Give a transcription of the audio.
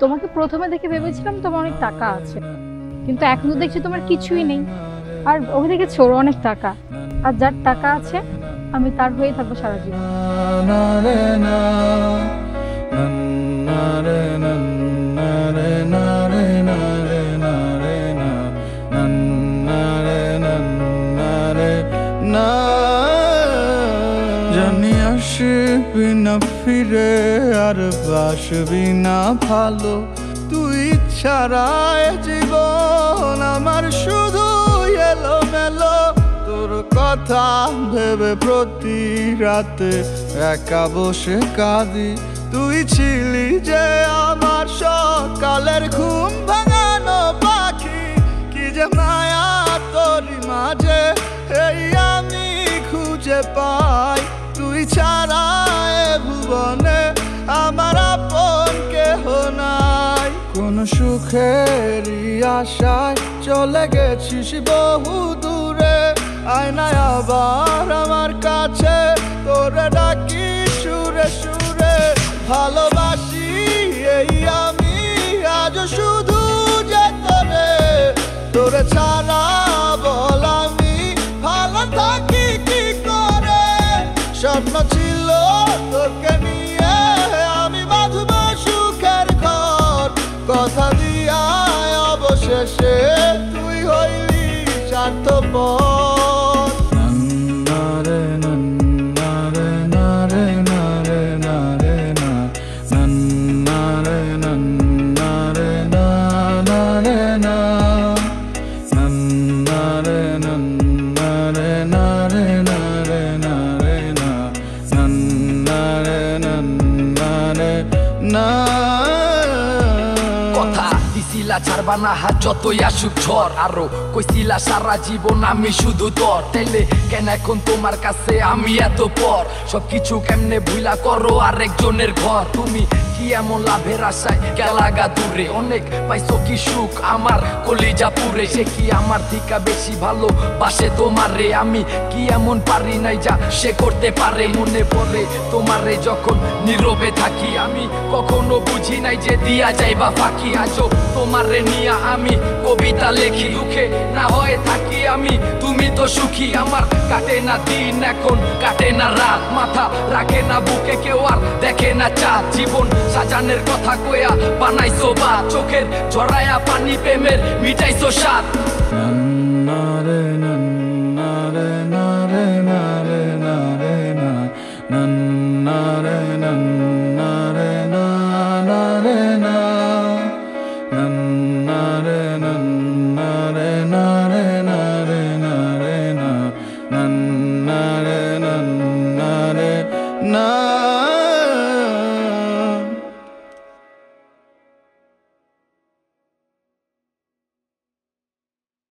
তোমাকে প্রথমে দেখে ভেবেছিলাম তোমার অনেক টাকা আছে, কিন্তু এখন তো দেখছি তোমার কিছুই নেই। আর ওকে দেখেছি ওর অনেক টাকা, আর যার টাকা আছে আমি তার হয়েই থাকবো সারা জীবন। জানি আসবি না ফিরে আর বাসবি না ভালো, তুই ছাড়া এ জীবন আমার শুধু এলোমেলো। তোর কথা ভেবে প্রতি রাতে একা বসে কাঁদি, তুই ছিলি যে আমার সকালের ঘুম ভাঙানো পাখি। কি যে মায়া তোরই মাঝে এই আমি খুঁজে পাই, তুই ছাড়া এ ভুবনে আমার আপন কেহ নাই। কোন সুখেরই আশায় চলে গেছিস বহু দূরে, আয়নায় আবার আমার কাছে তোরে ডাকি সুরে সুরে। ভালোবাসি এই আমি আজ শুধু যে তোরে, তোরে ছাড়া বল আমি ভালো থাকি কি করে। স্বপ্ন ছিল তোকে নিয়ে আমি বাঁধব সুখের ঘর, কথা দিয়া অবশেষে তুই হইলি স্বার্থপর। কথা দিছিলা ছাড়বা না হাত যতই আসুক ঝড়, আরো কইছিলা সারা জীবন আমি শুধু তোর। তাইলে কেন এখন তোমার কাছে আমি এত পর? সবকিছু কেমনে ভুলা করো আরেকজনের ঘর। তুমি কি এমন লাভের আশায় গেলাগা দূরে? অনেক পাইছো কি সুখ আমার কলিজা পুরে। সে কি আমার থেকে বেশি ভালো বাসে তোমারে? আমি কি এমন পারি নাই যা সে করতে পারে? মনে পড়ে তোমারে যখন নীরবে থাকি, আমি কখনো বুঝি নাই যে দিয়া যাইবা ফাঁকি। আজও তোমারে নিয়া আমি কবিতা লেখি, দুঃখে না হয়ে থাকি আমি, তুমি তো সুখী। আমার কাটে না দিন এখন কাটে না রাত, মাথা রাখে না বুকে কেউ আর দেখে না চাঁদ। জীবন সাজানের কথা কয়া বানাইছো বাদ, চোখের ঝরায়া পানি প্রেমের মিটাইছো স্বাদ।